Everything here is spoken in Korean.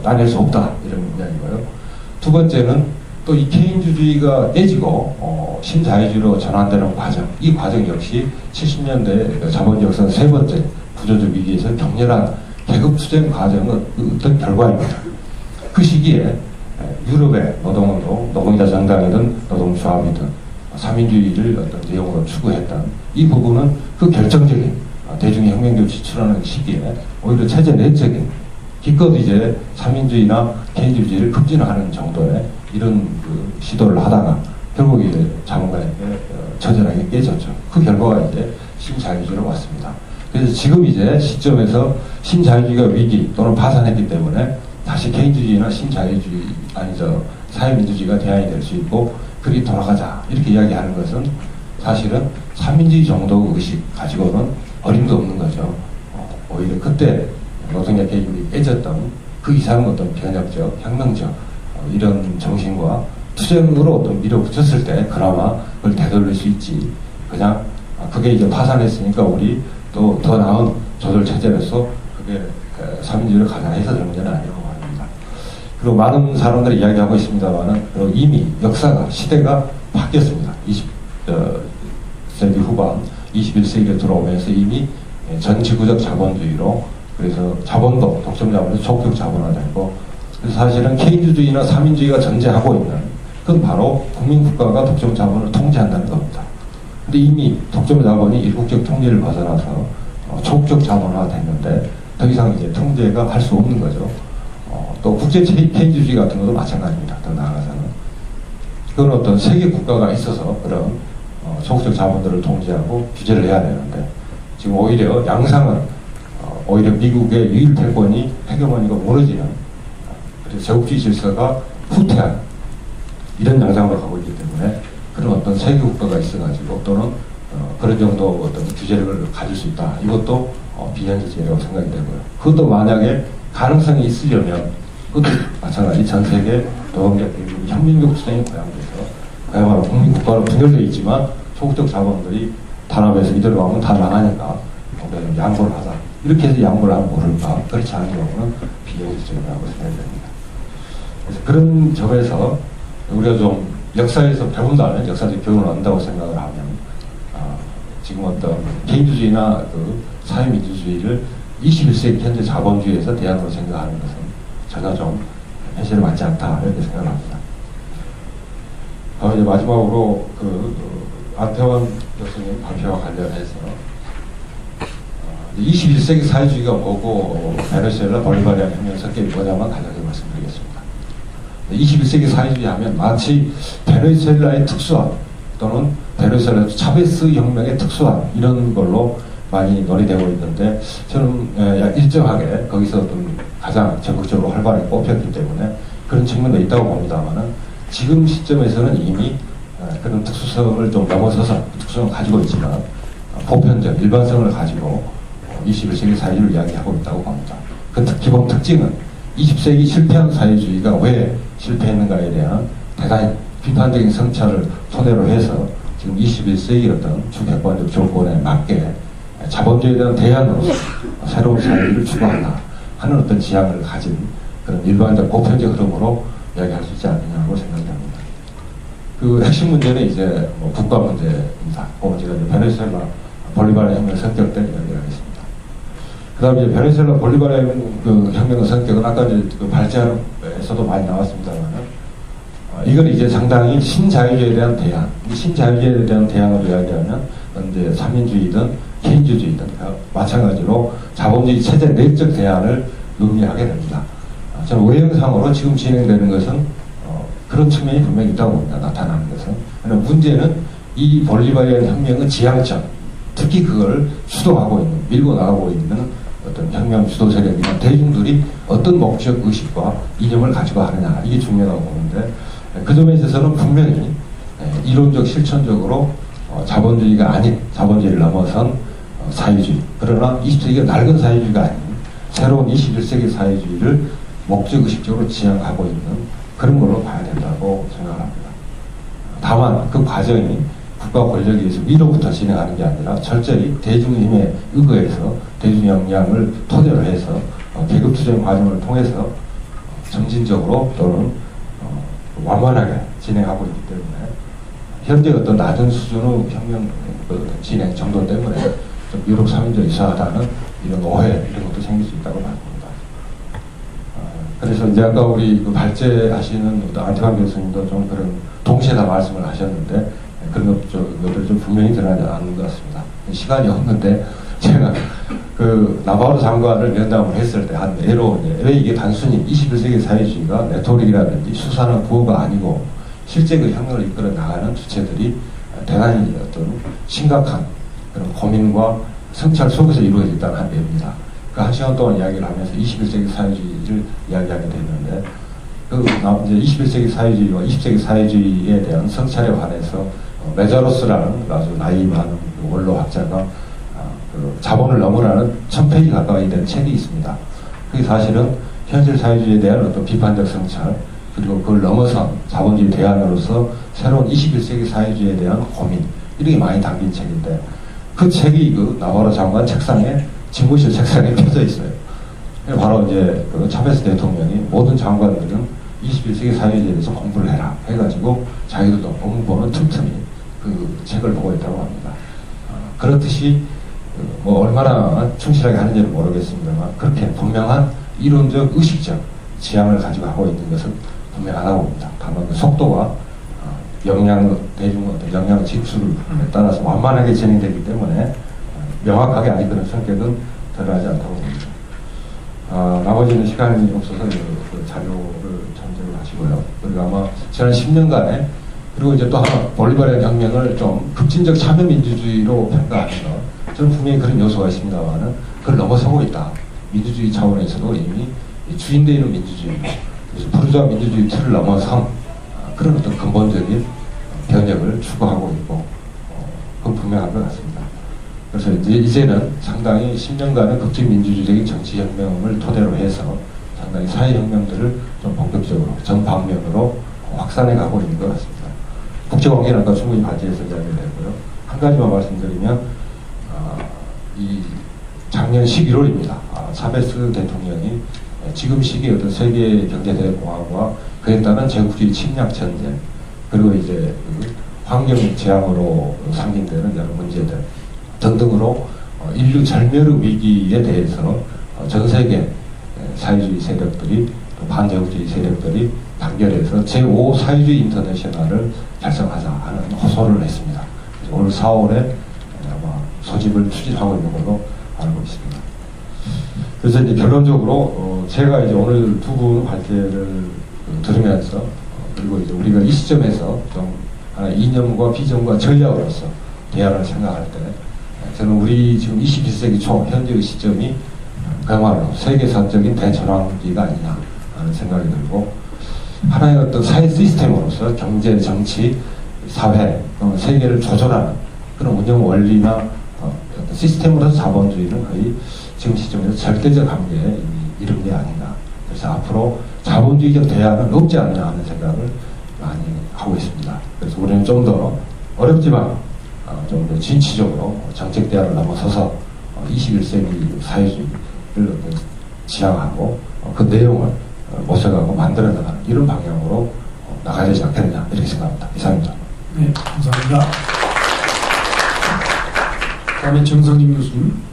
따낼 수 없다 이런 이야기고요. 두 번째는 또 이 케인주의가 깨지고 신자유주의로 전환되는 과정, 이 과정 역시 70년대 자본주의 역사 세 번째 구조적 위기에서 격렬한 계급 투쟁 과정의 어떤 결과입니다. 그 시기에 유럽의 노동운동, 노동자 정당이든 노동조합이든 삼인주의를 어떤 내용으로 추구했던 이 부분은 그 결정적인 대중의 혁명적으로 지출하는 시기에 오히려 체제 내적인 기껏 이제 삼인주의나 케인주의를 급진화하는 정도의 이런 그 시도를 하다가 결국 이제 자본가에게 처절하게 깨졌죠. 그 결과가 이제 신자유주의로 왔습니다. 그래서 지금 이제 시점에서 신자유주의가 위기 또는 파산했기 때문에 다시 케인주의나 신자유주의 아니죠 사회민주주의가 대안이 될 수 있고 그리 돌아가자 이렇게 이야기하는 것은 사실은 삼민주의 정도 의식 가지고는 어림도 없는 거죠. 오히려 그때 노동자 계급이 깨졌던 그 이상의 어떤 변혁적, 혁명적 이런 정신과 투쟁으로 어떤 밀어붙였을 때 그나마 그걸 되돌릴 수 있지. 그냥 그게 이제 파산했으니까 우리 또 더 나은 조절 체제로서 그게 삼민주의를 가자 해서 될 문제는 아니고 말입니다. 그리고 많은 사람들이 이야기하고 있습니다만은 이미 역사가 시대가 바뀌었습니다. 20세기 후반 21세기에 들어오면서 이미 전 지구적 자본주의로 그래서 자본도 독점 자본에서 적극 자본화되고 그래서 사실은 케인주의나 삼인주의가 전제하고 있는 그건 바로 국민국가가 독점 자본을 통제한다는 겁니다. 근데 이미 독점 자본이 일국적 통제를 벗어나서 초국적 자본화가 됐는데 더 이상 이제 통제가 할 수 없는 거죠. 또 국제 케인주의 같은 것도 마찬가지입니다. 더 나아가서는 그건 어떤 세계 국가가 있어서 그런 초국적 자본들을 통제하고 규제를 해야 되는데 지금 오히려 양상은 오히려 미국의 유일 패권이 헤게모니가 무너지는 그래서 제국주의 질서가 후퇴한 이런 양상으로 가고 있기 때문에 그런 어떤 세계 국가가 있어가지고 또는 그런 정도 어떤 규제를 가질 수 있다. 이것도 비현실적이라고 생각이 되고요. 그것도 만약에 가능성이 있으려면 그것도 마찬가지 전 세계 노동자 계급이 혁명적 투쟁이 고양돼서 그야말로 국민국가로 분열되어 있지만 소극적 자본들이 단합해서 이대로 가면 다 나가니까 우리가 좀 양보를 하자. 이렇게 해서 양보를 하면 모를까. 그렇지 않은 경우는 비현실적이라고 생각이 됩니다. 그래서 그런 점에서 우리가 좀 역사에서 배운다면 역사적 교훈을 얻는다고 생각을 하면 지금 어떤 개인주의나 그 사회민주주의를 21세기 현재 자본주의에서 대안으로 생각하는 것은 전혀 좀 현실에 맞지 않다 이렇게 생각을 합니다. 이제 마지막으로 안태원 교수님 발표와 관련해서 21세기 사회주의가 뭐고 베네수엘라 볼리바리아 혁명 성격이 뭐냐만 간략히 말씀드리겠습니다. 21세기 사회주의 하면 마치 베네수엘라의 특수한 또는 베네수엘라 차베스 혁명의 특수한 이런 걸로 많이 논의되고 있는데 저는 일정하게 거기서 좀 가장 적극적으로 활발하게 뽑혔기 때문에 그런 측면도 있다고 봅니다만은 지금 시점에서는 이미 그런 특수성을 좀 넘어서서 특수성을 가지고 있지만 보편적 일반성을 가지고 21세기 사회주의를 이야기하고 있다고 봅니다. 그 기본 특징은 20세기 실패한 사회주의가 왜 실패했는가에 대한 대단히 비판적인 성찰을 토대로 해서 지금 21세기 어떤 주객관적 조건에 맞게 자본주의에 대한 대안으로서 새로운 사회주의를 추구한다 하는 어떤 지향을 가진 그런 일반적 보편적 흐름으로 이야기할 수 있지 않느냐고 생각합니다. 그 핵심 문제는 이제 국가 문제입니다. 제가 이제 베네수엘라 볼리바리아 혁명 성격 때 이야기를 하겠습니다. 그 다음에 이제 베네수엘라 볼리바리아 그 혁명의 성격은 아까 이제 그 발제에서도 많이 나왔습니다만 이건 이제 상당히 신자유주의에 대한 대안, 이 신자유주의에 대한 대안으로 이야기하면 이제 삼민주의든 케인주의든 마찬가지로 자본주의 체제 내적 대안을 의미하게 됩니다. 저는 외형상으로 지금 진행되는 것은 그런 측면이 분명히 있다고 봅니다. 나타나는 것은. 그러나 문제는 이 볼리바리아 혁명의 지향점, 특히 그걸 주도하고 있는, 밀고 나가고 있는 어떤 혁명 주도 세력이나 대중들이 어떤 목적 의식과 이념을 가지고 하느냐, 이게 중요하다고 보는데 그 점에 있어서는 분명히 이론적 실천적으로 자본주의가 아닌 자본주의를 넘어선 사회주의, 그러나 20세기가 낡은 사회주의가 아닌 새로운 21세기 사회주의를 목적의식적으로 지향하고 있는 그런 걸로 봐야 된다고 생각합니다. 다만 그 과정이 국가 권력에 의해서 위로부터 진행하는 게 아니라 철저히 대중의 힘에 의거해서 대중 역량을 토대로 해서 계급투쟁 과정을 통해서 점진적으로 또는 완만하게 진행하고 있기 때문에 현재 어떤 낮은 수준의 혁명 진행 정도 때문에 좀 유럽 3인조 이상하다는 이런 오해 이런 것도 생길 수 있다고 봅니다. 그래서 이제 아까 우리 그 발제하시는 안태환 교수님도 좀 그런 동시에 다 말씀을 하셨는데 그런 것들 좀 분명히 드러나지 않는 것 같습니다. 시간이 없는데 제가 그 나바로 장관을 면담을 했을 때 한 예로 왜 이게 단순히 21세기 사회주의가 레토릭이라든지 수사나 구호가 아니고 실제 그 혁명을 이끌어 나가는 주체들이 대단히 어떤 심각한 그런 고민과 성찰 속에서 이루어졌다는 한 예입니다. 그 한 시간 동안 이야기를 하면서 21세기 사회주의를 이야기하게 됐는데 그 이제 21세기 사회주의와 20세기 사회주의에 대한 성찰에 관해서 메자로스라는 아주 나이 많은 원로학자가 그 자본을 넘어라는 1000페이지 가까이 된 책이 있습니다. 그게 사실은 현실 사회주의에 대한 어떤 비판적 성찰 그리고 그걸 넘어선 자본주의 대안으로서 새로운 21세기 사회주의에 대한 고민 이런 게 많이 담긴 책인데 그 책이 그 나바로 장관 책상에 집무실 책상에 펴져 있어요. 바로 이제 그 차베스 대통령이 모든 장관들은 21세기 사회주의에 대해서 공부를 해라 해가지고 자기들도 법무부는 틈틈이 그 책을 보고 있다고 합니다. 그렇듯이 뭐 얼마나 충실하게 하는지는 모르겠습니다만 그렇게 분명한 이론적 의식적 지향을 가지고 하고 있는 것은 분명하다고 봅니다. 다만 그 속도와 대중 영향 직수에 따라서 완만하게 진행되기 때문에 명확하게 아니 그런 성격은 드러나지 않다고 봅니다. 나머지는 시간이 없어서 그 자료를 참조를 하시고요. 그리고 아마 지난 10년간에 그리고 이제 또 하나 볼리바리안 혁명을 좀 급진적 참여민주주의로 평가하는 것 저는 분명히 그런 요소가 있습니다만은 그걸 넘어서고 있다. 민주주의 차원에서도 이미 주인되는 민주주의 그래서 부르주아 민주주의 틀을 넘어선 그런 어떤 근본적인 변혁을 추구하고 있고 그건 분명한 것 같습니다. 그래서 이제는 상당히 10년간의 극진민주주의적인 정치혁명을 토대로 해서 상당히 사회혁명들을 좀 본격적으로 전 방면으로 확산해 가고 있는 것 같습니다. 국제관계는 아까 충분히 발제해서 이야기를 했고요. 한 가지만 말씀드리면 이 작년 11월입니다. 차베스 대통령이 지금 시기에 어떤 세계 경제대공황과 그에 따른 제국주의 침략 전쟁 그리고 이제 그 환경 재앙으로 상징되는 여러 문제들 등등으로 인류 절멸의 위기에 대해서 전 세계 사회주의 세력들이 또 반제국주의 세력들이 단결해서 제5 사회주의 인터내셔널을 결성하자 하는 호소를 했습니다. 올 4월에 아마 소집을 추진하고 있는 걸로 알고 있습니다. 그래서 이제 결론적으로 제가 이제 오늘 두 분 발제를 들으면서 그리고 이제 우리가 이 시점에서 좀 이념과 비전과 전략으로서 대안을 생각할 때 저는 우리 지금 21세기 초 현재의 시점이 그야말로 세계사적인 대전환기가 아니냐 하는 생각이 들고 하나의 어떤 사회 시스템으로서 경제, 정치, 사회, 세계를 조절하는 그런 운영 원리나 어떤 시스템으로서 자본주의는 거의 지금 시점에서 절대적 한계에 이른 게 아닌가. 그래서 앞으로 자본주의적 대안은 없지 않느냐 하는 생각을 많이 하고 있습니다. 그래서 우리는 좀 더 어렵지만 좀 더 진취적으로 정책 대안을 넘어서서 21세기 사회주의를 지향하고 그 내용을 모색하고 만들어 나가는 이런 방향으로 나가야 되지 않겠느냐 이렇게 생각합니다. 이상입니다. 네, 감사합니다. 다음에 정성님 교수님.